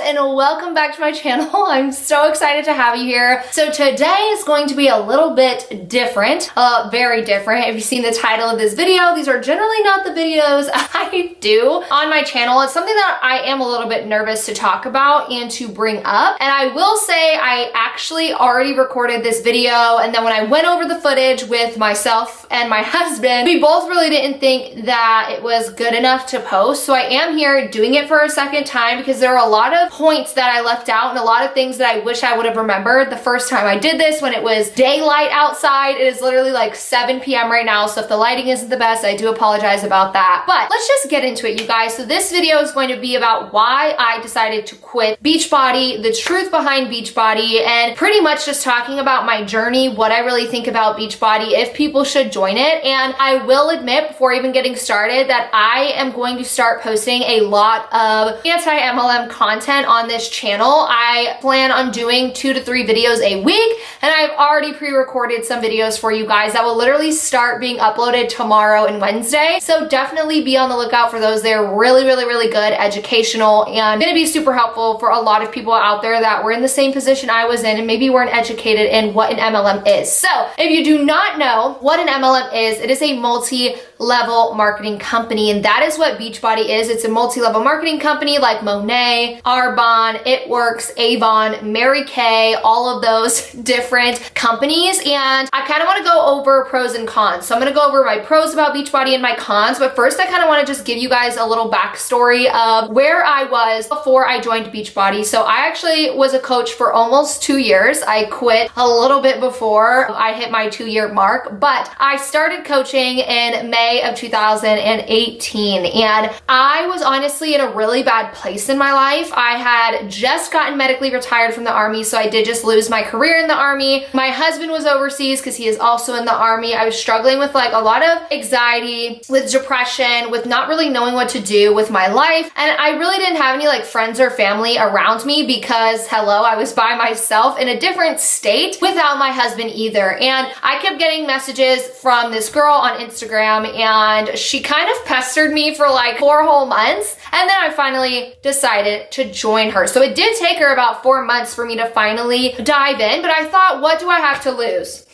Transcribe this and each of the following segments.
and welcome back to my channel. I'm so excited to have you here. So today is going to be a little bit different, very different. If you've seen the title of this video, these are generally not the videos I do on my channel. It's something that I am a little bit nervous to talk about and to bring up. And I will say I actually already recorded this video, and then when I went over the footage with myself and my husband, we both really didn't think that it was good enough to post. So I am here doing it for a second time because there are a lot of points that I left out and a lot of things that I wish I would have remembered the first time I did this when it was daylight outside. It is literally like 7 p.m. right now, so if the lighting isn't the best, I do apologize about that. But let's just get into it, you guys. So this video is going to be about why I decided to quit Beachbody, the truth behind Beachbody, and pretty much just talking about my journey, what I really think about Beachbody, if people should join it. And I will admit before even getting started that I am going to start posting a lot of anti-MLM content on this channel. I plan on doing 2 to 3 videos a week, and I've already pre-recorded some videos for you guys that will literally start being uploaded tomorrow and Wednesday. So definitely be on the lookout for those. They're really good, educational, and gonna be super helpful for a lot of people out there that were in the same position I was in and maybe weren't educated in what an MLM is. So if you do not know what an MLM is, it is a multi-level marketing company, and that is what Beachbody is. It's a multi-level marketing company like Monet, Arbonne, It Works, Avon, Mary Kay, all of those different companies. And I kind of want to go over pros and cons. So I'm going to go over my pros about Beachbody and my cons, but first I kind of want to just give you guys a little backstory of where I was before I joined Beachbody. So I actually was a coach for almost 2 years. I quit a little bit before I hit my 2-year mark, but I started coaching in May of 2018, and I was honestly in a really bad place in my life. I had just gotten medically retired from the Army, so I did just lose my career in the Army. My husband was overseas because he is also in the Army. I was struggling with like a lot of anxiety, with depression, with not really knowing what to do with my life, and I really didn't have any like friends or family around me because, hello, I was by myself in a different state without my husband either. And I kept getting messages from this girl on Instagram, and she kind of pestered me for like 4 whole months, and then I finally decided to join her. So it did take her about 4 months for me to finally dive in, but I thought, what do I have to lose?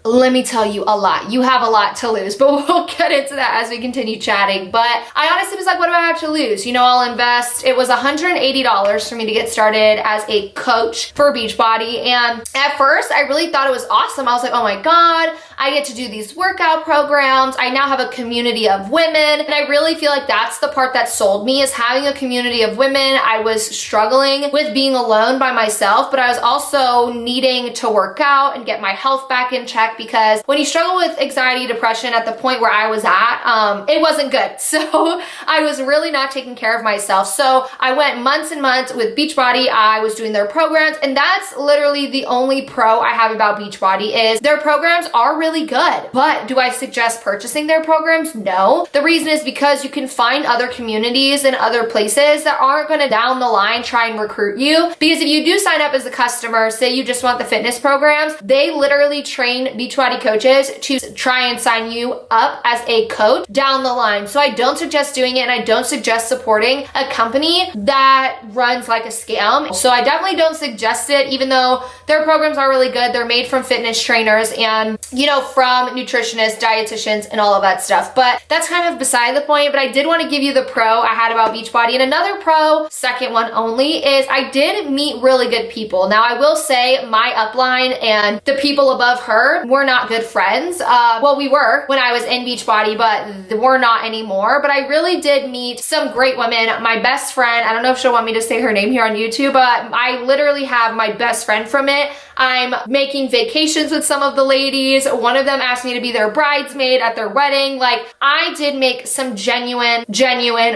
Let me tell you, a lot. You have a lot to lose, but we'll get into that as we continue chatting. But I honestly was like, what do I have to lose? You know, I'll invest. It was $180 for me to get started as a coach for Beachbody. And at first, I really thought it was awesome. I was like, oh my God, I get to do these workout programs. I now have a community of women. And I really feel like that's the part that sold me, is having a community of women. I was struggling with being alone by myself, but I was also needing to work out and get my health back in check, because when you struggle with anxiety, depression at the point where I was at, it wasn't good. So I was really not taking care of myself. So I went months and months with Beachbody. I was doing their programs, and that's literally the only pro I have about Beachbody, is their programs are really good. But do I suggest purchasing their programs? No. The reason is because you can find other communities and other places that aren't going to down the line try and recruit you. Because if you do sign up as a customer, say you just want the fitness programs, they literally train Beachbody coaches to try and sign you up as a coach down the line. So I don't suggest doing it, and I don't suggest supporting a company that runs like a scam. So I definitely don't suggest it, even though their programs are really good. They're made from fitness trainers and, you know, from nutritionists, dietitians, and all of that stuff. But that's kind of beside the point. But I did want to give you the pro I had about Beachbody. And another pro, second one only, is I did meet really good people. Now I will say my upline and the people above her, we're not good friends. Well, we were when I was in Beachbody, but we're not anymore. But I really did meet some great women. My best friend, I don't know if she'll want me to say her name here on YouTube, but I literally have my best friend from it. I'm making vacations with some of the ladies. One of them asked me to be their bridesmaid at their wedding. Like, I did make some genuine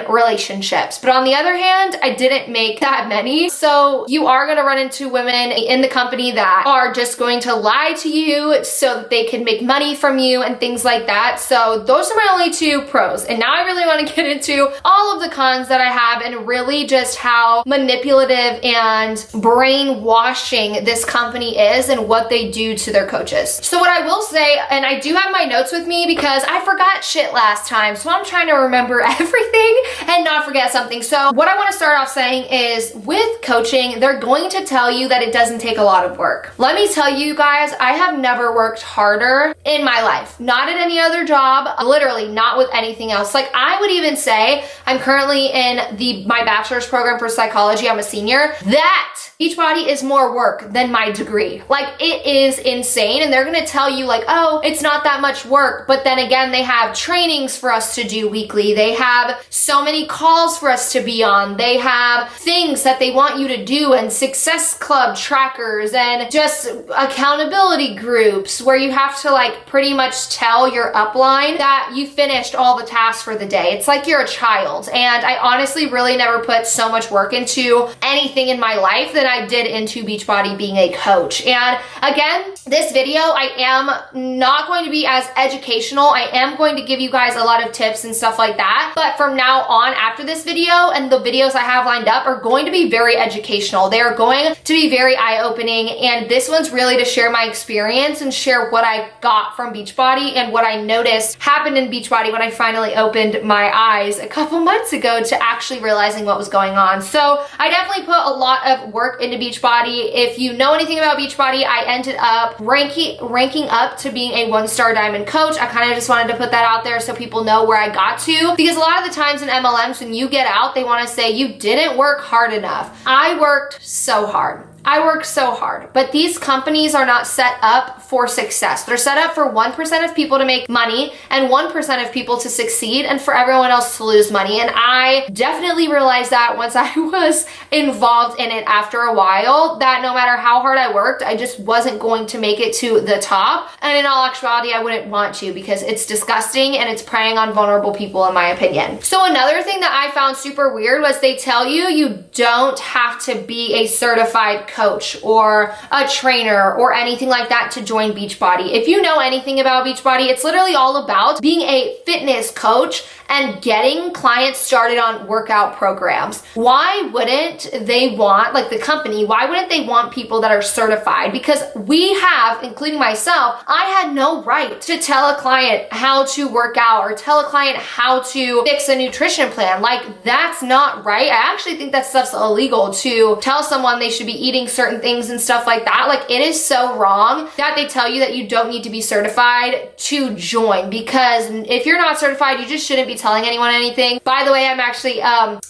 relationships. But on the other hand, I didn't make that many. So you are going to run into women in the company that are just going to lie to you so that they can make money from you and things like that. So those are my only 2 pros. And now I really want to get into all of the cons that I have, and really just how manipulative and brainwashing this company is and what they do to their coaches. So what I will say say, and I do have my notes with me because I forgot shit last time, so I'm trying to remember everything and not forget something. So what I want to start off saying is with coaching, they're going to tell you that it doesn't take a lot of work. Let me tell you guys, I have never worked harder in my life. Not at any other job, literally not with anything else. Like I would even say, I'm currently in my bachelor's program for psychology. I'm a senior. That Beachbody is more work than my degree. Like it is insane. And they're gonna tell you like, oh, it's not that much work. But then again, they have trainings for us to do weekly. They have so many calls for us to be on. They have things that they want you to do and success club trackers and just accountability groups where you have to like pretty much tell your upline that you finished all the tasks for the day. It's like you're a child. And I honestly really never put so much work into anything in my life than I did into Beachbody being a coach. And again, this video, I am not going to be as educational. I am going to give you guys a lot of tips and stuff like that. But from now on, after this video and the videos I have lined up are going to be very educational. They are going to be very eye-opening. And this one's really to share my experience and share what I got from Beachbody and what I noticed happened in Beachbody when I finally opened my eyes a couple months ago to actually realizing what was going on. So I definitely put a lot of work into Beachbody. If you know anything about Beachbody, I ended up ranking up to being a 1-star diamond coach. I kind of just wanted to put that out there so people know where I got to, because a lot of the times in MLMs when you get out, they want to say you didn't work hard enough. I worked so hard. I work so hard, but these companies are not set up for success. They're set up for 1% of people to make money and 1% of people to succeed and for everyone else to lose money. And I definitely realized that once I was involved in it after a while, that no matter how hard I worked, I just wasn't going to make it to the top. And in all actuality, I wouldn't want to because it's disgusting and it's preying on vulnerable people in my opinion. So another thing that I found super weird was they tell you you don't have to be a certified coach or a trainer or anything like that to join Beachbody. If you know anything about Beachbody, it's literally all about being a fitness coach and getting clients started on workout programs. Why wouldn't they want, like the company, why wouldn't they want people that are certified? Because we have, including myself, I had no right to tell a client how to work out or tell a client how to fix a nutrition plan. Like that's not right. I actually think that stuff's illegal to tell someone they should be eating certain things and stuff like that. Like it is so wrong that they tell you that you don't need to be certified to join, because if you're not certified, you just shouldn't be telling anyone anything. By the way, I'm actually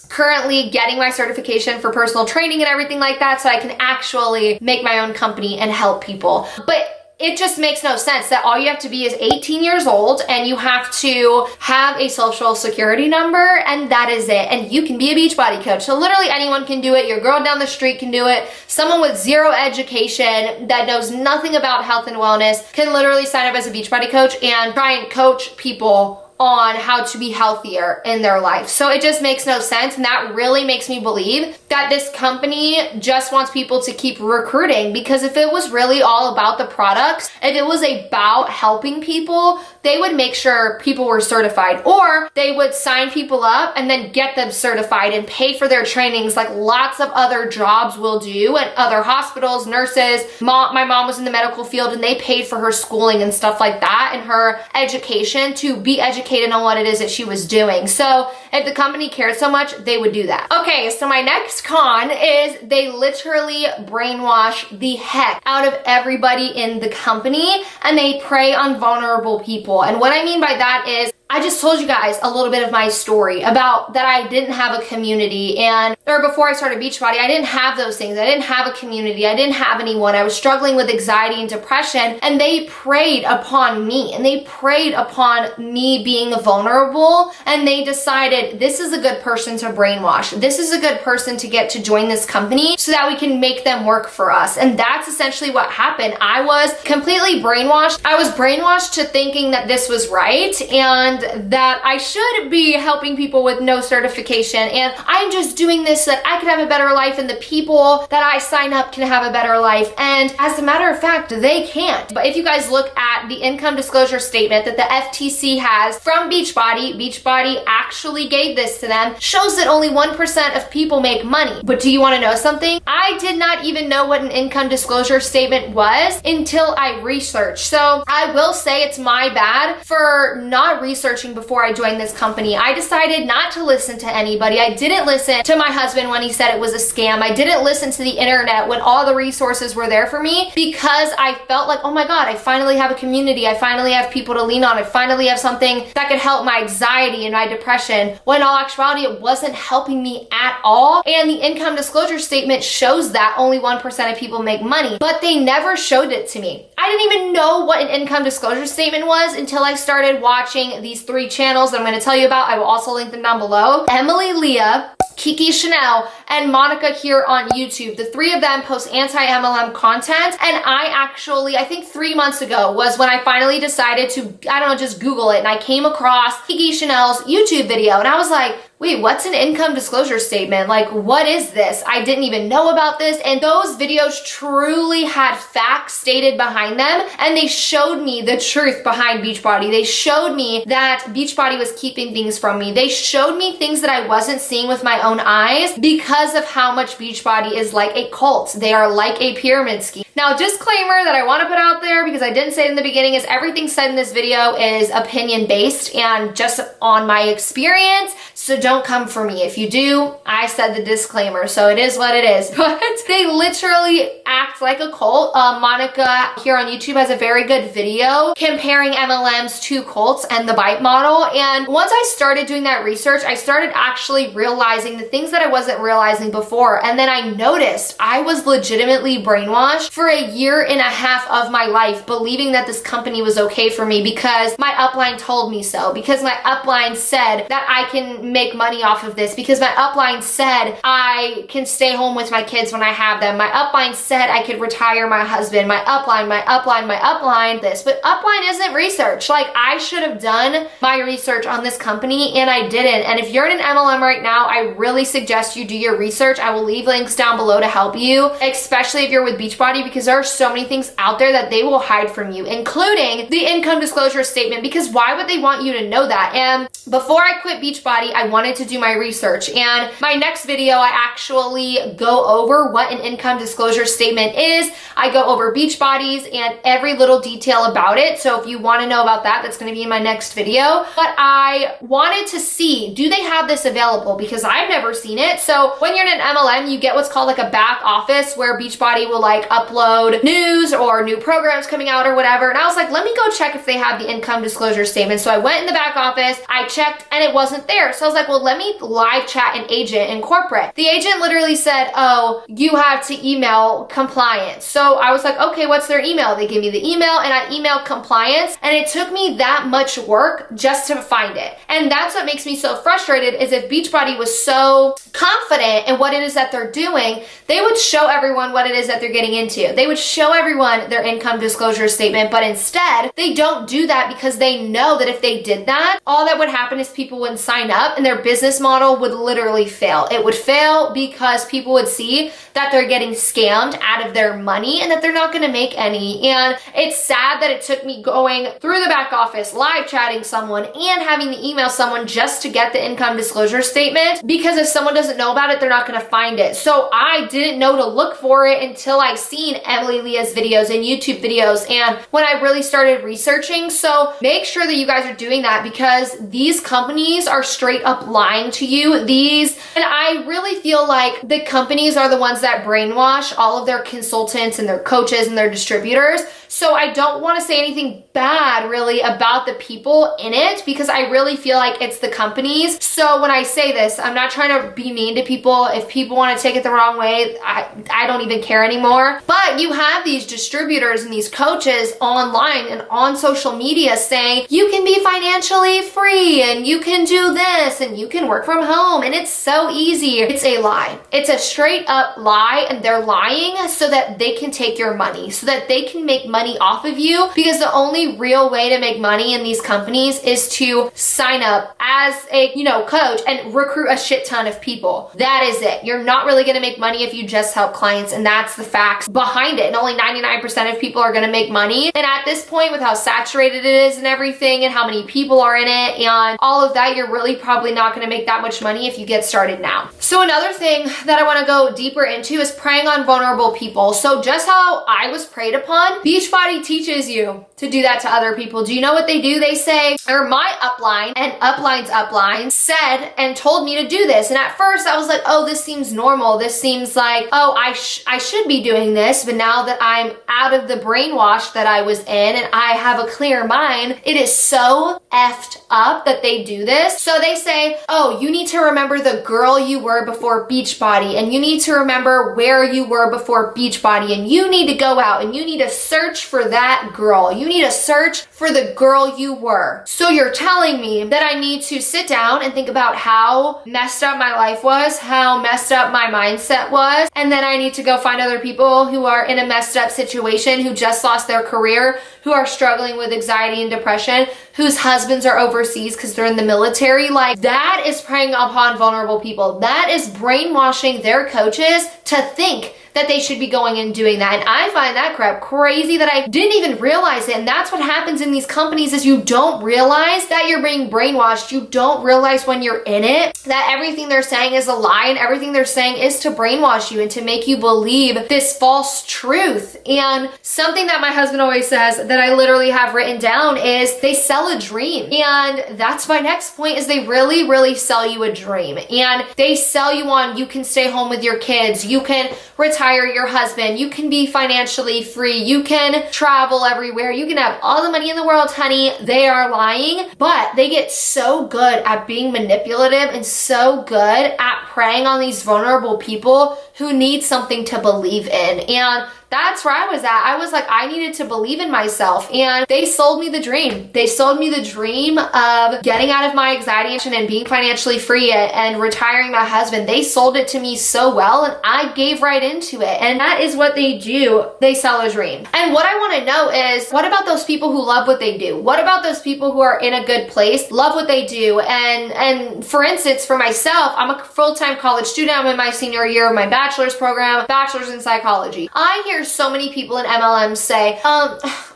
currently getting my certification for personal training and everything like that so I can actually make my own company and help people. But it just makes no sense that all you have to be is 18 years old and you have to have a social security number and that is it. And you can be a Beachbody coach. So literally anyone can do it. Your girl down the street can do it. Someone with zero education that knows nothing about health and wellness can literally sign up as a Beachbody coach and try and coach people on how to be healthier in their life. So it just makes no sense. And that really makes me believe that this company just wants people to keep recruiting, because if it was really all about the products, if it was about helping people, they would make sure people were certified, or they would sign people up and then get them certified and pay for their trainings like lots of other jobs will do, and other hospitals, nurses. My mom was in the medical field and they paid for her schooling and stuff like that and her education to be educated on what it is that she was doing. So if the company cared so much, they would do that. Okay, so my next con is they literally brainwash the heck out of everybody in the company and they prey on vulnerable people. And what I mean by that is, I just told you guys a little bit of my story about that I didn't have a community, or before I started Beachbody, I didn't have those things. I didn't have a community. I didn't have anyone. I was struggling with anxiety and depression, and they preyed upon me, and they preyed upon me being vulnerable, and they decided this is a good person to brainwash. This is a good person to get to join this company so that we can make them work for us. And that's essentially what happened. I was completely brainwashed. I was brainwashed to thinking that this was right, and that I should be helping people with no certification, and I'm just doing this this so that I can have a better life and the people that I sign up can have a better life. And as a matter of fact, they can't. But if you guys look at the income disclosure statement that the FTC has from Beachbody actually gave this to them, shows that only 1% of people make money. But do you want to know something? I did not even know what an income disclosure statement was until I researched. So I will say it's my bad for not researching before I joined this company. I decided not to listen to anybody. I didn't listen to my husband when he said it was a scam. I didn't listen to the internet when all the resources were there for me, because I felt like, oh my God, I finally have a community. I finally have people to lean on. I finally have something that could help my anxiety and my depression, when in all actuality, it wasn't helping me at all. And the income disclosure statement shows that only 1% of people make money, but they never showed it to me. I didn't even know what an income disclosure statement was until I started watching these 3 channels that I'm going to tell you about. I will also link them down below. Emily Leah, Kiki Chanel, and Monica here on YouTube. The 3 of them post anti-MLM content, and I think 3 months ago was when I finally decided to, just Google it, and I came across Kiki Chanel's YouTube video, and I was like, wait, what's an income disclosure statement? Like, what is this? I didn't even know about this. And those videos truly had facts stated behind them, and they showed me the truth behind Beachbody. They showed me that Beachbody was keeping things from me. They showed me things that I wasn't seeing with my own eyes because of how much Beachbody is like a cult. They are like a pyramid scheme. Now, disclaimer that I want to put out there, because I didn't say it in the beginning, is everything said in this video is opinion based and just on my experience. So don't come for me. If you do, I said the disclaimer, so it is what it is. But they literally act like a cult. Monica here on YouTube has a very good video comparing MLMs to cults and the bite model. And once I started doing that research, I started actually realizing the things that I wasn't realizing before. And then I noticed I was legitimately brainwashed for a year and a half of my life, believing that this company was okay for me because my upline told me so, because my upline said that I can make money off of this, because my upline said I can stay home with my kids when I have them. My upline said I could retire my husband. My upline, this. But upline isn't research. Like, I should have done my research on this company and I didn't. And if you're in an MLM right now, I really suggest you do your research. I will leave links down below to help you, especially if you're with Beachbody, because there are so many things out there that they will hide from you, including the income disclosure statement, because why would they want you to know that? And before I quit Beachbody, I wanted to do my research. And my next video, I actually go over what an income disclosure statement is. I go over Beachbody's and every little detail about it. So if you want to know about that, that's going to be in my next video. But I wanted to see, do they have this available? Because I've never seen it. So when you're in an MLM, you get what's called like a back office where Beachbody will like upload news or new programs coming out or whatever. And I was like, let me go check if they have the income disclosure statement. So I went in the back office, I checked, and it wasn't there. So I was like, well, let me live chat an agent in corporate. The agent literally said, oh, you have to email compliance. So I was like, okay, what's their email? They gave me the email and I emailed compliance, and it took me that much work just to find it. And that's what makes me so frustrated, is if Beachbody was so confident in what it is that they're doing, they would show everyone what it is that they're getting into. They would show everyone their income disclosure statement, but instead they don't do that because they know that if they did that, all that would happen is people wouldn't sign up and their business model would literally fail. It would fail because people would see that they're getting scammed out of their money and that they're not going to make any. And it's sad that it took me going through the back office, live chatting someone, and having to email someone just to get the income disclosure statement, because if someone doesn't know about it, they're not going to find it. So I didn't know to look for it until I seen Emily Leah's videos and YouTube videos, and when I really started researching. So make sure that you guys are doing that, because these companies are straight up lying to you. And I really feel like the companies are the ones that brainwash all of their consultants and their coaches and their distributors. So I don't want to say anything bad really about the people in it, because I really feel like it's the companies. So when I say this, I'm not trying to be mean to people. If people want to take it the wrong way, I don't even care anymore. But you have these distributors and these coaches online and on social media saying you can be financially free and you can do this and you can work from home and it's so easy. It's a lie. It's a straight up lie, and they're lying so that they can take your money, so that they can make money off of you, because the only only real way to make money in these companies is to sign up as a, coach and recruit a shit ton of people. That is it. You're not really going to make money if you just help clients, and that's the facts behind it. And only 99% of people are going to make money. And at this point, with how saturated it is and everything and how many people are in it and all of that, you're really probably not going to make that much money if you get started now. So another thing that I want to go deeper into is preying on vulnerable people. So just how I was preyed upon, Beachbody teaches you to do that to other people. Do you know what they do? They say, or my upline and upline's upline said and told me to do this. And at first I was like, oh, this seems normal. This seems like, oh, I should be doing this. But now that I'm out of the brainwash that I was in and I have a clear mind, it is so effed up that they do this. So they say, oh, you need to remember the girl you were before Beachbody, and you need to remember where you were before Beachbody, and you need to go out and you need to search for that girl. You need to search for the girl you were. So you're telling me that I need to sit down and think about how messed up my life was, how messed up my mindset was, and then I need to go find other people who are in a messed up situation, who just lost their career, who are struggling with anxiety and depression, whose husbands are overseas because they're in the military. Like, that is preying upon vulnerable people. That is brainwashing their coaches to think that they should be going and doing that. And I find that crap crazy that I didn't even realize it. And that's what happens in these companies, is you don't realize that you're being brainwashed. You don't realize when you're in it that everything they're saying is a lie, and everything they're saying is to brainwash you and to make you believe this false truth. And something that my husband always says that I literally have written down is they sell a dream. And that's my next point, is they really, really sell you a dream. And they sell you on, you can stay home with your kids, you can retire your husband, you can be financially free, you can travel everywhere, you can have all the money in the world, honey. They are lying, but they get so good at being manipulative and so good at preying on these vulnerable people who need something to believe in. And that's where I was at. I was like, I needed to believe in myself, and they sold me the dream. They sold me the dream of getting out of my anxiety and being financially free and retiring my husband. They sold it to me so well, and I gave right into it. And that is what they do. They sell a dream. And what I want to know is, what about those people who love what they do? What about those people who are in a good place, love what they do? And for instance, for myself, I'm a full-time college student. I'm in my senior year of my bachelor's program, bachelor's in psychology. I hear so many people in MLM say,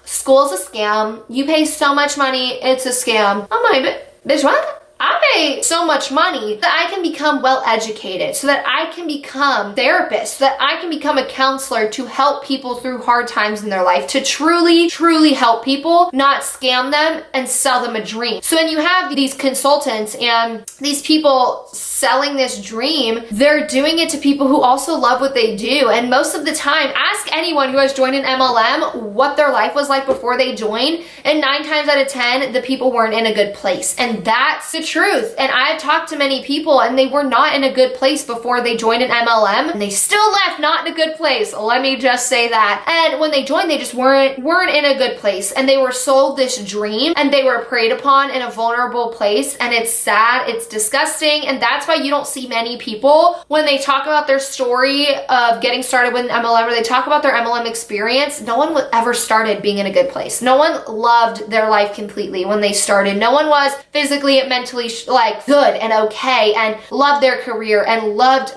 school's a scam. You pay so much money, it's a scam. I'm like, bitch, what? I pay so much money that I can become well educated, so that I can become a therapist, so that I can become a counselor to help people through hard times in their life, to truly, truly help people, not scam them and sell them a dream. So when you have these consultants and these people selling this dream, they're doing it to people who also love what they do. And most of the time, ask anyone who has joined an MLM what their life was like before they joined, and 9 times out of 10, the people weren't in a good place. And that's the truth. And I've talked to many people, and they were not in a good place before they joined an MLM, and they still left not in a good place. Let me just say that. And when they joined, they just weren't in a good place, and they were sold this dream, and they were preyed upon in a vulnerable place. And it's sad, it's disgusting, and that's why you don't see many people when they talk about their story of getting started with an MLM, or they talk about their MLM experience. No one ever started being in a good place. No one loved their life completely when they started. No one was physically and mentally like good and okay and loved their career and loved,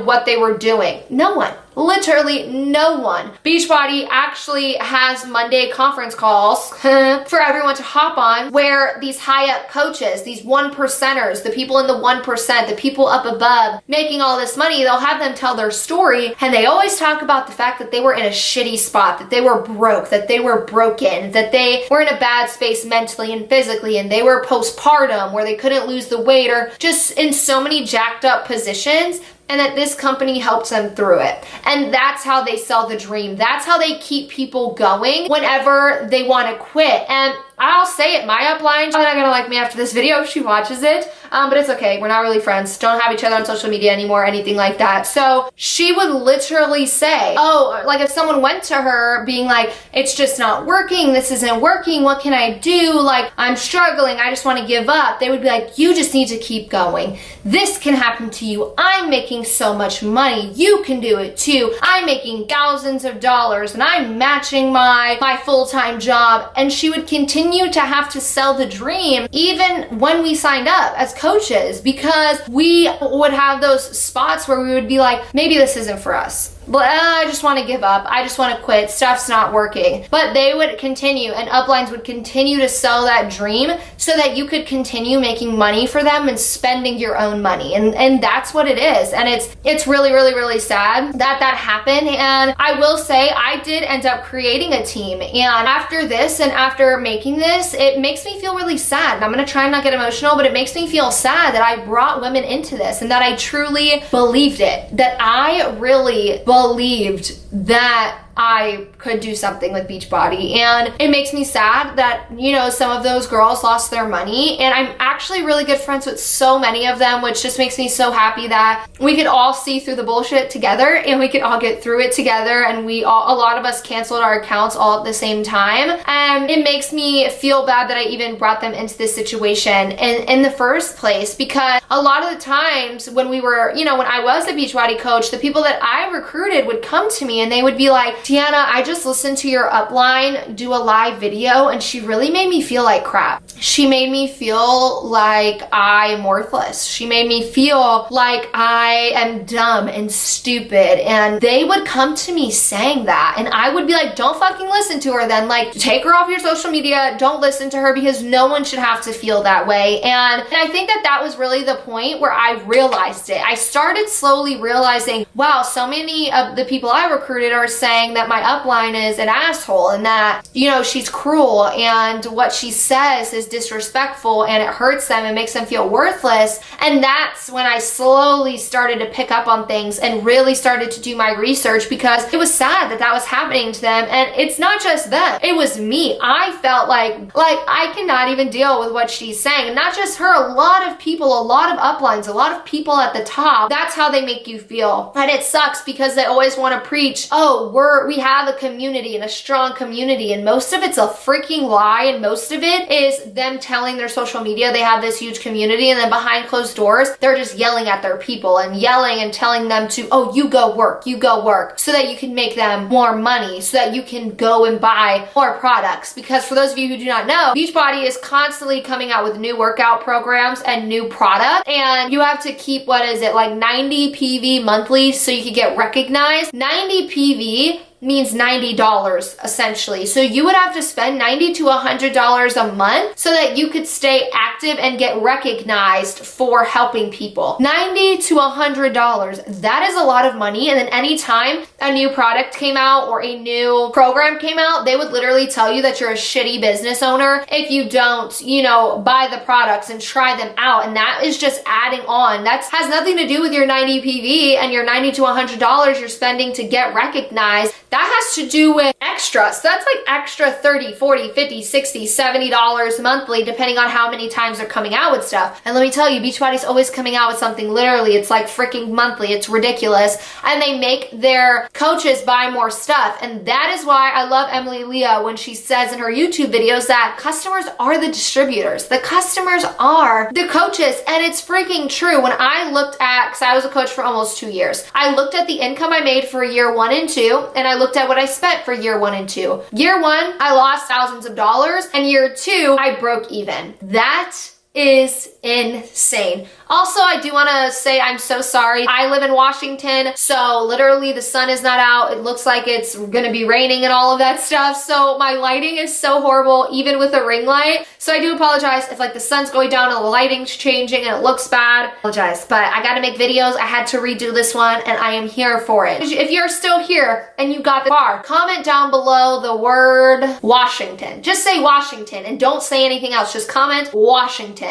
what they were doing. No one. Literally no one. Beachbody actually has Monday conference calls for everyone to hop on, where these high up coaches, these 1%ers, the people in the 1%, the people up above making all this money, they'll have them tell their story, and they always talk about the fact that they were in a shitty spot, that they were broke, that they were broken, that they were in a bad space mentally and physically, and they were postpartum where they couldn't lose the weight, or just in so many jacked up positions, and that this company helps them through it. And that's how they sell the dream. That's how they keep people going whenever they want to quit. And I'll say it, my upline, she's not gonna like me after this video if she watches it, but it's okay. We're not really friends. Don't have each other on social media anymore, anything like that. So she would literally say, oh, like if someone went to her being like, it's just not working, this isn't working, what can I do? Like, I'm struggling, I just want to give up. They would be like, you just need to keep going. This can happen to you. I'm making so much money. You can do it too. I'm making thousands of dollars and I'm matching my full-time job. And she would continue to have to sell the dream even when we signed up as coaches, because we would have those spots where we would be like, maybe this isn't for us. I just want to give up. I just want to quit. Stuff's not working. But they would continue, and uplines would continue to sell that dream so that you could continue making money for them and spending your own money. And that's what it is. And it's really, really, really sad that that happened. And I will say I did end up creating a team. And after this and after making this, it makes me feel really sad. And I'm going to try and not get emotional, but it makes me feel sad that I brought women into this and that I truly believed it, that I really believed that I could do something with Beachbody. And it makes me sad that, you know, some of those girls lost their money. And I'm actually really good friends with so many of them, which just makes me so happy that we could all see through the bullshit together and we could all get through it together. And a lot of us canceled our accounts all at the same time. And it makes me feel bad that I even brought them into this situation in the first place, because a lot of the times when we were, you know, when I was a Beachbody coach, the people that I recruited would come to me and they would be like, Deanna, I just listened to your upline do a live video and she really made me feel like crap. She made me feel like I am worthless. She made me feel like I am dumb and stupid. And they would come to me saying that. And I would be like, don't fucking listen to her then. Like, take her off your social media. Don't listen to her, because no one should have to feel that way. And I think that that was really the point where I realized it. I started slowly realizing, wow, so many of the people I recruited are saying that my upline is an asshole and that, you know, she's cruel and what she says is disrespectful and it hurts them and makes them feel worthless. And that's when I slowly started to pick up on things and really started to do my research, because it was sad that that was happening to them. And it's not just them, it was me. I felt like I cannot even deal with what she's saying. And not just her, a lot of people, a lot of uplines, a lot of people at the top, that's how they make you feel. And it sucks because they always want to preach, oh, we have a community and a strong community, and most of it's a freaking lie, and most of it is them telling their social media they have this huge community, and then behind closed doors they're just yelling at their people and yelling and telling them to, oh, you go work, so that you can make them more money, so that you can go and buy more products. Because for those of you who do not know, Beachbody is constantly coming out with new workout programs and new product, and you have to keep, what is it, like 90 PV monthly so you can get recognized. 90 PV means $90 essentially. So you would have to spend $90 to $100 a month so that you could stay active and get recognized for helping people. $90 to $100. That is a lot of money. And then anytime a new product came out or a new program came out, they would literally tell you that you're a shitty business owner if you don't, you know, buy the products and try them out. And that is just adding on. That has nothing to do with your 90 PV and your $90 to $100 you're spending to get recognized. That has to do with extra. So that's like extra $30, $40, $50, $60, $70 monthly, depending on how many times they're coming out with stuff. And let me tell you, Beachbody's always coming out with something. Literally, it's like freaking monthly. It's ridiculous. And they make their coaches buy more stuff. And that is why I love Emily Leah when she says in her YouTube videos that customers are the distributors. The customers are the coaches. And it's freaking true. When I looked at, because I was a coach for almost 2 years, I looked at the income I made for year 1 and 2, and I looked at what I spent for year 1 and 2. Year 1, I lost thousands of dollars, and year 2, I broke even. That is insane. Also, I do want to say I'm so sorry. I live in Washington, so literally the sun is not out. It looks like it's gonna be raining and all of that stuff. So my lighting is so horrible, even with a ring light. So I do apologize if like the sun's going down and the lighting's changing and it looks bad. I apologize, but I gotta make videos. I had to redo this one and I am here for it. If you're still here and you got the bar, comment down below the word Washington. Just say Washington and don't say anything else. Just comment Washington.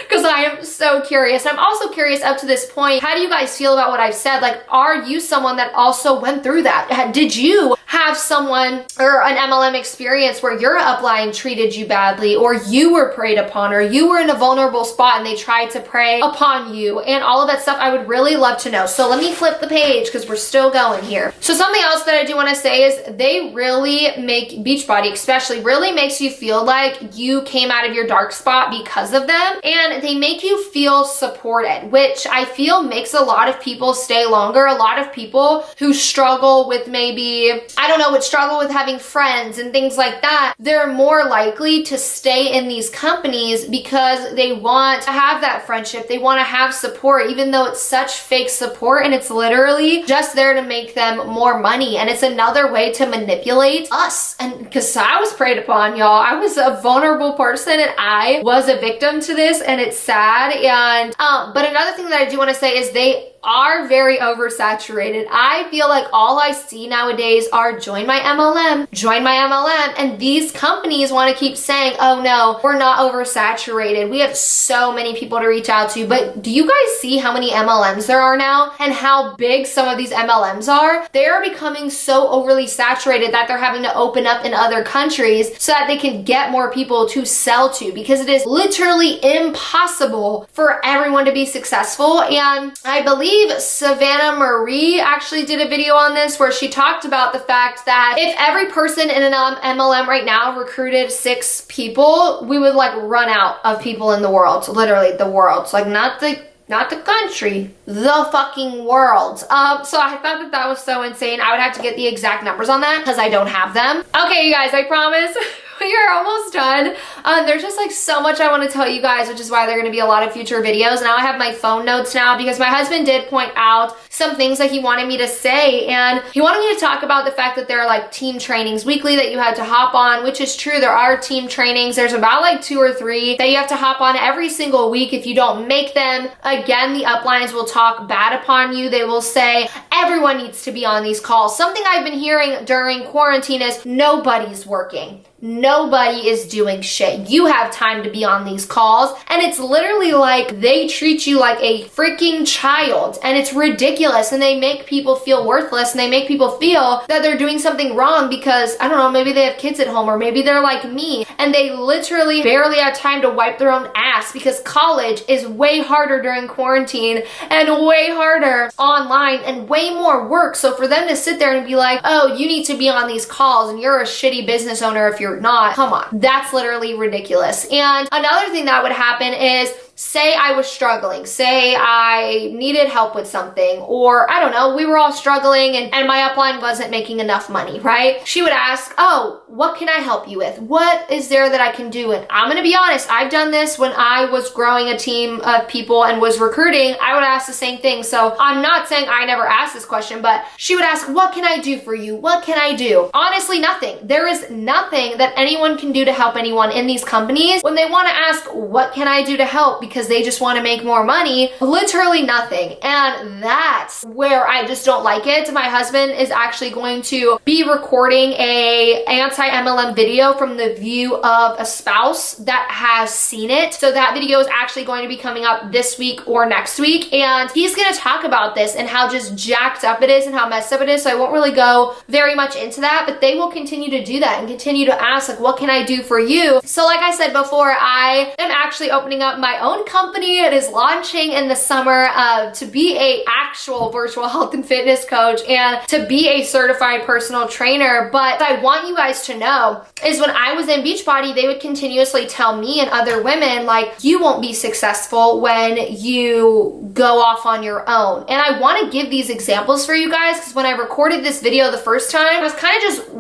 Because I am so curious. I'm also curious up to this point, how do you guys feel about what I've said? Like, are you someone that also went through that? Did you have someone or an MLM experience where your upline treated you badly, or you were preyed upon, or you were in a vulnerable spot and they tried to prey upon you, and all of that stuff, I would really love to know. So let me flip the page because we're still going here. So something else that I do want to say is they really make, Beachbody especially, really makes you feel like you came out of your dark spot because of them, and they make you feel supported, which I feel makes a lot of people stay longer. A lot of people who struggle with maybe, I don't know, would struggle with having friends and things like that, they're more likely to stay in these companies because they want to have that friendship. They want to have support, even though it's such fake support and it's literally just there to make them more money. And it's another way to manipulate us. And because I was preyed upon, y'all, I was a vulnerable person and I was a victim to this, and it's sad. And but another thing that I do want to say is they are very oversaturated. I feel like all I see nowadays are join my MLM, join my MLM, and these companies want to keep saying, oh no, we're not oversaturated. We have so many people to reach out to. But do you guys see how many MLMs there are now and how big some of these MLMs are? They are becoming so overly saturated that they're having to open up in other countries so that they can get more people to sell to, because it is literally impossible for everyone to be successful. And I believe Savannah Marie actually did a video on this where she talked about the fact that if every person in an MLM right now recruited 6 people, we would like run out of people in the world, literally the world. So like not the country, the fucking world. So I thought that that was so insane. I would have to get the exact numbers on that because I don't have them. Okay, you guys, I promise. We are almost done. There's just like so much I want to tell you guys, which is why there are going to be a lot of future videos. Now I have my phone notes now because my husband did point out some things that he wanted me to say, and he wanted me to talk about the fact that there are like team trainings weekly that you had to hop on, which is true. There are team trainings. There's about like 2 or 3 that you have to hop on every single week. If you don't make them, again, the uplines will talk bad upon you. They will say everyone needs to be on these calls. Something I've been hearing during quarantine is nobody's working. Nobody is doing shit. You have time to be on these calls, and it's literally like they treat you like a freaking child, and it's ridiculous, and they make people feel worthless, and they make people feel that they're doing something wrong because, I don't know, maybe they have kids at home, or maybe they're like me, and they literally barely have time to wipe their own ass because college is way harder during quarantine and way harder online and way more work. So for them to sit there and be like, oh, you need to be on these calls and you're a shitty business owner if you're not, come on, that's literally ridiculous. And another thing that would happen is, say I was struggling, say I needed help with something, or I don't know, we were all struggling and my upline wasn't making enough money, right? She would ask, oh, what can I help you with? What is there that I can do? And I'm gonna be honest, I've done this when I was growing a team of people and was recruiting. I would ask the same thing. So I'm not saying I never asked this question, but she would ask, what can I do for you? What can I do? Honestly, nothing. There is nothing that anyone can do to help anyone in these companies when they wanna ask, what can I do to help? Because they just want to make more money, literally nothing. And that's where I just don't like it. My husband is actually going to be recording a anti-MLM video from the view of a spouse that has seen it. So that video is actually going to be coming up this week or next week. And he's going to talk about this and how just jacked up it is and how messed up it is. So I won't really go very much into that, but they will continue to do that and continue to ask, like, what can I do for you? So like I said before, I am actually opening up my own company. It is launching in the summer to be a actual virtual health and fitness coach and to be a certified personal trainer. But I want you guys to know is when I was in Beachbody, they would continuously tell me and other women, like, you won't be successful when you go off on your own. And I want to give these examples for you guys because when I recorded this video the first time, I was kind of just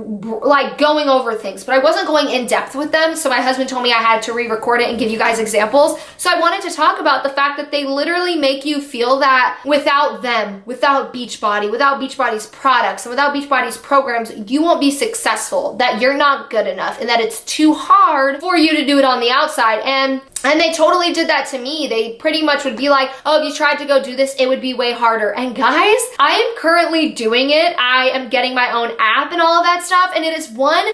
like going over things, but I wasn't going in depth with them. So my husband told me I had to re-record it and give you guys examples. So I wanted to talk about the fact that they literally make you feel that without them, without Beachbody, without Beachbody's products, and without Beachbody's programs, you won't be successful, that you're not good enough, and that it's too hard for you to do it on the outside. And And they totally did that to me. They pretty much would be like, oh, if you tried to go do this, it would be way harder. And guys, I am currently doing it. I am getting my own app and all of that stuff. And it is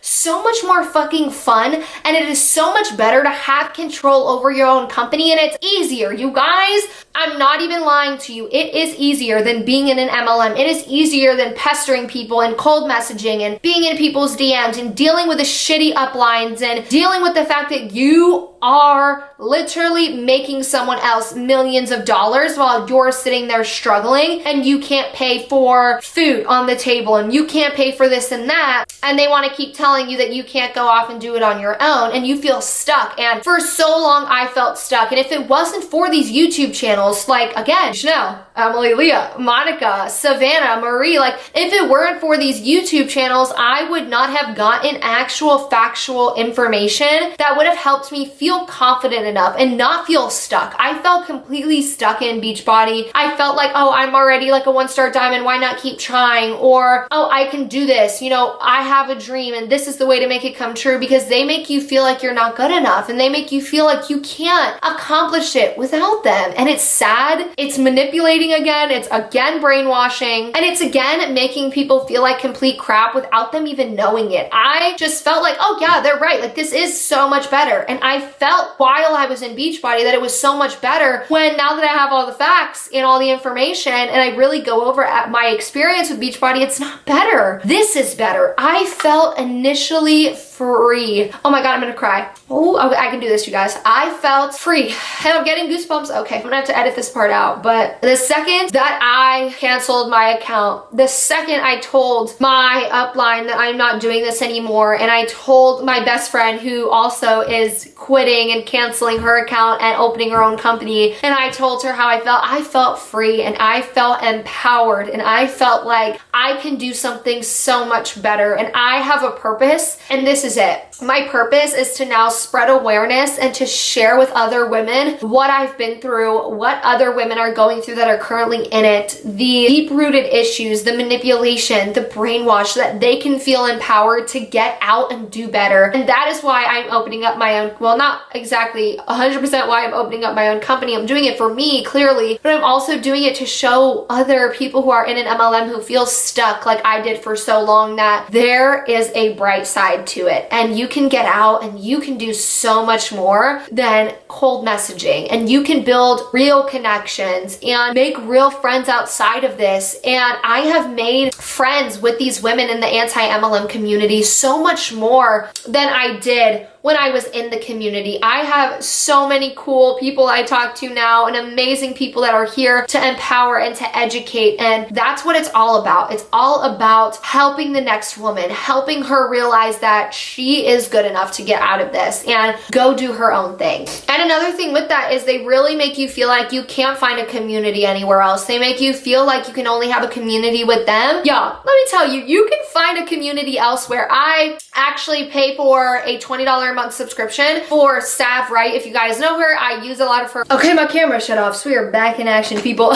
so much more fucking fun. And it is so much better to have control over your own company. And it's easier. You guys, I'm not even lying to you. It is easier than being in an MLM. It is easier than pestering people and cold messaging and being in people's DMs and dealing with the shitty uplines and dealing with the fact that you are literally making someone else millions of dollars while you're sitting there struggling and you can't pay for food on the table and you can't pay for this and that, and they want to keep telling you that you can't go off and do it on your own and you feel stuck. And for so long I felt stuck, and if it wasn't for these YouTube channels like, again, Chanel, Emily, Leah, Monica, Savannah, Marie, like if it weren't for these YouTube channels, I would not have gotten actual factual information that would have helped me feel confident enough and not feel stuck. I felt completely stuck in Beachbody. I felt like, oh, I'm already like a 1-star diamond, why not keep trying? Or, oh, I can do this, you know, I have a dream and this is the way to make it come true, because they make you feel like you're not good enough and they make you feel like you can't accomplish it without them. And it's sad, it's manipulating again, it's again brainwashing, and it's again making people feel like complete crap without them even knowing it. I just felt like, oh yeah, they're right, like this is so much better. And I felt while I was in Beachbody that it was so much better, when now that I have all the facts and all the information and I really go over at my experience with Beachbody, it's not better. This is better. I felt initially free. Oh my God, I'm gonna cry. Oh, I can do this, you guys. I felt free and I'm getting goosebumps. Okay, I'm gonna have to edit this part out, but the second that I canceled my account, the second I told my upline that I'm not doing this anymore, and I told my best friend who also is quitting and canceling her account and opening her own company, and I told her how I felt free and I felt empowered and I felt like I can do something so much better and I have a purpose, and this is it. My purpose is to now spread awareness and to share with other women what I've been through, what other women are going through that are currently in it, the deep-rooted issues, the manipulation, the brainwash, that they can feel empowered to get out and do better. And that is why I'm opening up my own, well, not exactly 100% why I'm opening up my own company. I'm doing it for me, clearly, but I'm also doing it to show other people who are in an MLM who feel stuck like I did for so long that there is a bright side to it. And you can get out and you can do so much more than cold messaging, and you can build real connections and make real friends outside of this. And I have made friends with these women in the anti-MLM community so much more than I did when I was in the community. I have so many cool people I talk to now, and amazing people that are here to empower and to educate, and that's what it's all about. It's all about helping the next woman, helping her realize that she is good enough to get out of this and go do her own thing. And another thing with that is they really make you feel like you can't find a community anywhere else. They make you feel like you can only have a community with them. Y'all, let me tell you, you can find a community elsewhere. I actually pay for a $20 a month subscription for Sav Wright. If you guys know her, I use a lot of her. Okay, my camera shut off, so we are back in action, people.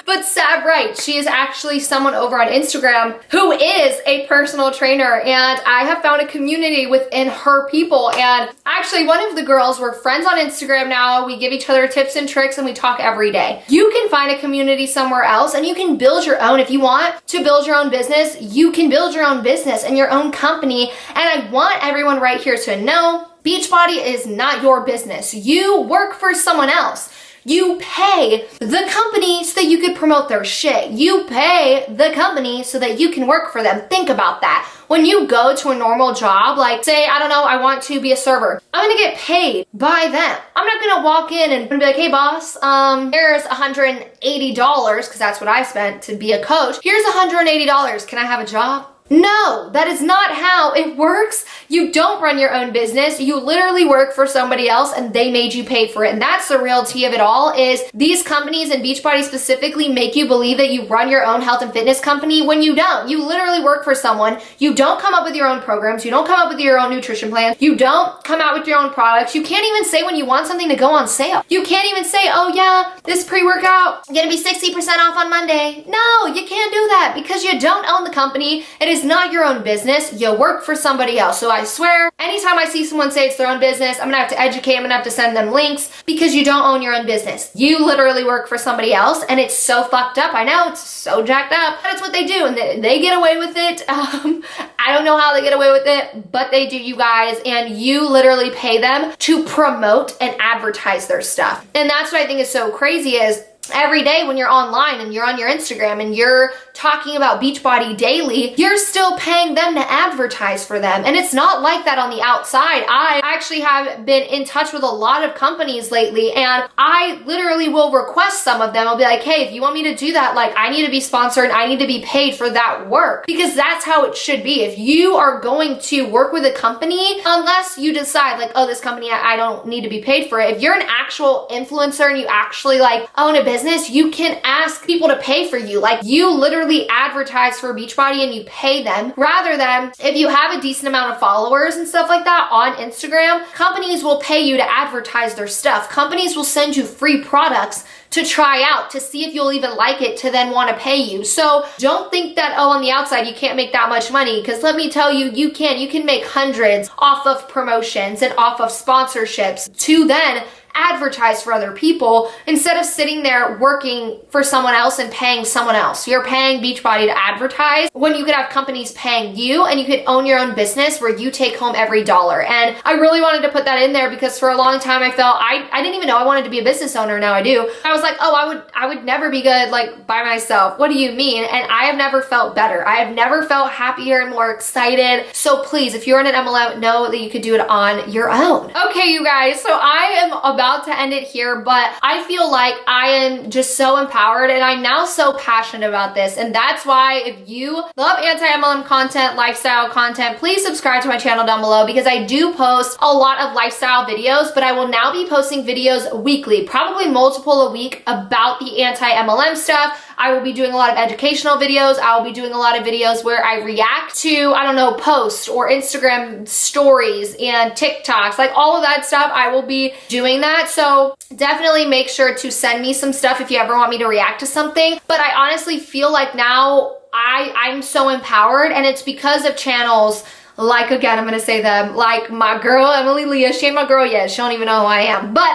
But Sav Wright, she is actually someone over on Instagram who is a personal trainer, and I have found a community within her people. And actually, one of the girls, we're friends on Instagram now. We give each other tips and tricks, and we talk every day. You can find a community somewhere else, and you can build your own. If you want to build your own business, you can build your own business and your own company. And I want everyone right here to know, Beachbody is not your business. You work for someone else. You pay the company so that you could promote their shit. You pay the company so that you can work for them. Think about that. When you go to a normal job, like say, I don't know, I want to be a server, I'm gonna get paid by them. I'm not gonna walk in and be like, hey boss, here's $180, because that's what I spent to be a coach. Here's $180, can I have a job? No, that is not how it works. You don't run your own business. You literally work for somebody else and they made you pay for it. And that's the real tea of it all, is these companies, and Beachbody specifically, make you believe that you run your own health and fitness company when you don't. You literally work for someone. You don't come up with your own programs. You don't come up with your own nutrition plan. You don't come out with your own products. You can't even say when you want something to go on sale. You can't even say, oh yeah, this pre-workout gonna be 60% off on Monday. No, you can't do that because you don't own the company. It is not your own business. You work for somebody else. So I swear, anytime I see someone say it's their own business, I'm gonna have to educate, I'm gonna have to send them links because you don't own your own business. You literally work for somebody else, and it's so fucked up. I know, it's so jacked up, but it's what they do, and they get away with it. I don't know how they get away with it, but they do, you guys, and you literally pay them to promote and advertise their stuff. And that's what I think is so crazy is every day when you're online and you're on your Instagram and you're talking about Beachbody daily, you're still paying them to advertise for them. And it's not like that on the outside. I actually have been in touch with a lot of companies lately, and I literally will request some of them. I'll be like, hey, if you want me to do that, like, I need to be sponsored, I need to be paid for that work, because that's how it should be. If you are going to work with a company, unless you decide like, oh, this company, I don't need to be paid for it. If you're an actual influencer and you actually like own a business, you can ask people to pay for you. Like, you literally advertise for Beachbody and you pay them, rather than if you have a decent amount of followers and stuff like that on Instagram, companies will pay you to advertise their stuff. Companies will send you free products to try out, to see if you'll even like it, to then want to pay you. So don't think that, oh, on the outside you can't make that much money, because let me tell you, you can. You can make hundreds off of promotions and off of sponsorships to then advertise for other people, instead of sitting there working for someone else and paying someone else. You're paying Beachbody to advertise when you could have companies paying you, and you could own your own business where you take home every dollar. And I really wanted to put that in there because for a long time I felt I didn't even know I wanted to be a business owner. Now I do. I was like, oh, I would never be good like by myself. What do you mean? And I have never felt better. I have never felt happier and more excited. So please, if you're in an MLM, know that you could do it on your own. Okay, you guys, so I am about to end it here, but I feel like I am just so empowered, and I'm now so passionate about this. And that's why if you love anti-MLM content, lifestyle content, please subscribe to my channel down below, because I do post a lot of lifestyle videos, but I will now be posting videos weekly, probably multiple a week, about the anti-MLM stuff. I will be doing a lot of educational videos. I will be doing a lot of videos where I react to, I don't know, posts or Instagram stories and TikToks, like all of that stuff. I will be doing that. So definitely make sure to send me some stuff if you ever want me to react to something. But I honestly feel like now I'm so empowered, and it's because of channels like, again, I'm gonna say them, like my girl, Emily Leah. She ain't my girl yet. She don't even know who I am. But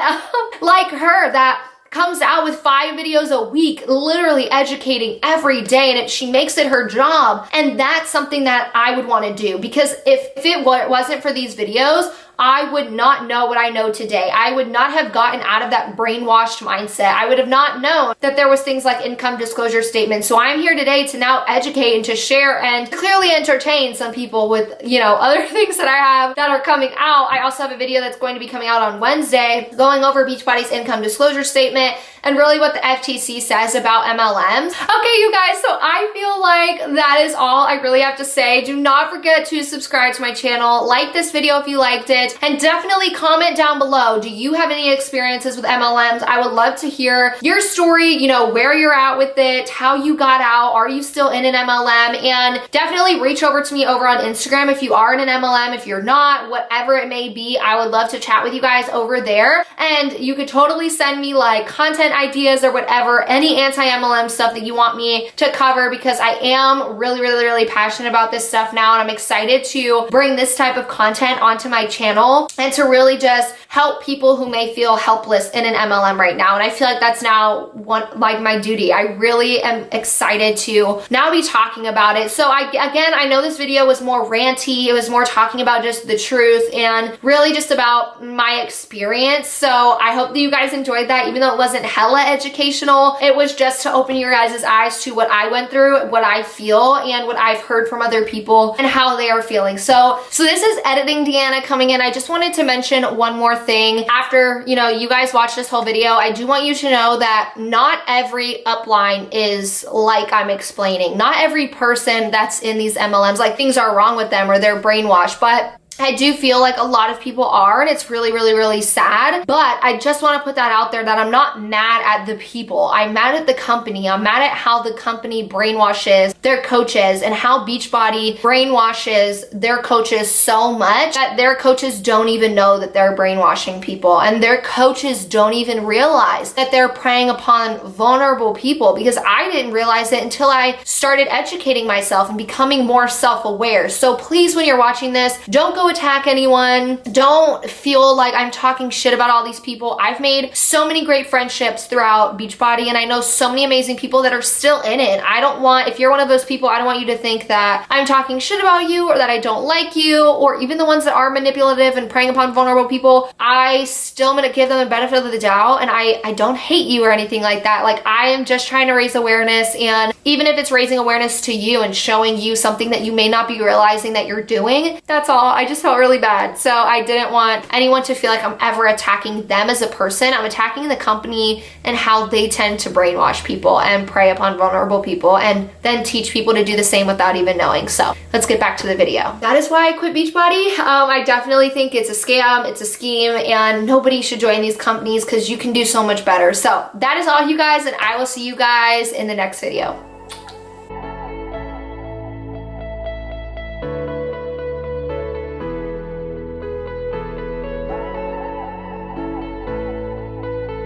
like her, that comes out with 5 videos a week, literally educating every day, and she makes it her job. And that's something that I would want to do, because if it wasn't for these videos, I would not know what I know today. I would not have gotten out of that brainwashed mindset. I would have not known that there was things like income disclosure statements. So I'm here today to now educate and to share and clearly entertain some people with, you know, other things that I have that are coming out. I also have a video that's going to be coming out on Wednesday going over Beachbody's income disclosure statement and really what the FTC says about MLMs. Okay, you guys, so I feel like that is all I really have to say. Do not forget to subscribe to my channel, like this video if you liked it, and definitely comment down below. Do you have any experiences with MLMs? I would love to hear your story, you know, where you're at with it, how you got out, are you still in an MLM? And definitely reach over to me over on Instagram if you are in an MLM. If you're not, whatever it may be, I would love to chat with you guys over there. And you could totally send me like content ideas or whatever, any anti-MLM stuff that you want me to cover, because I am really passionate about this stuff now, and I'm excited to bring this type of content onto my channel and to really just help people who may feel helpless in an MLM right now. And I feel like that's now like my duty. I really am excited to now be talking about it. So I know this video was more ranty. It was more talking about just the truth and really just about my experience. So I hope that you guys enjoyed that, even though it wasn't hella educational. It was just to open your guys' eyes to what I went through, what I feel, and what I've heard from other people and how they are feeling. So this is Editing Deanna coming in. I just wanted to mention one more thing. After, you know, you guys watch this whole video, I do want you to know that not every upline is like I'm explaining. Not every person that's in these MLMs, like things are wrong with them or they're brainwashed, but I do feel like a lot of people are, and it's really, really, really sad. But I just want to put that out there that I'm not mad at the people. I'm mad at the company. I'm mad at how the company brainwashes their coaches and how Beachbody brainwashes their coaches so much that their coaches don't even know that they're brainwashing people, and their coaches don't even realize that they're preying upon vulnerable people, because I didn't realize it until I started educating myself and becoming more self-aware. So please, when you're watching this, don't go attack anyone. Don't feel like I'm talking shit about all these people. I've made so many great friendships throughout Beachbody, and I know so many amazing people that are still in it. I don't want, if you're one of those people, I don't want you to think that I'm talking shit about you or that I don't like you, or even the ones that are manipulative and preying upon vulnerable people. I still am gonna give them the benefit of the doubt, and I don't hate you or anything like that. Like, I am just trying to raise awareness, and even if it's raising awareness to you and showing you something that you may not be realizing that you're doing, that's all. I just felt really bad. So I didn't want anyone to feel like I'm ever attacking them as a person. I'm attacking the company and how they tend to brainwash people and prey upon vulnerable people, and then teach people to do the same without even knowing. So let's get back to the video. That is why I quit Beachbody. I definitely think it's a scam, it's a scheme, and nobody should join these companies because you can do so much better. So that is all, you guys, and I will see you guys in the next video.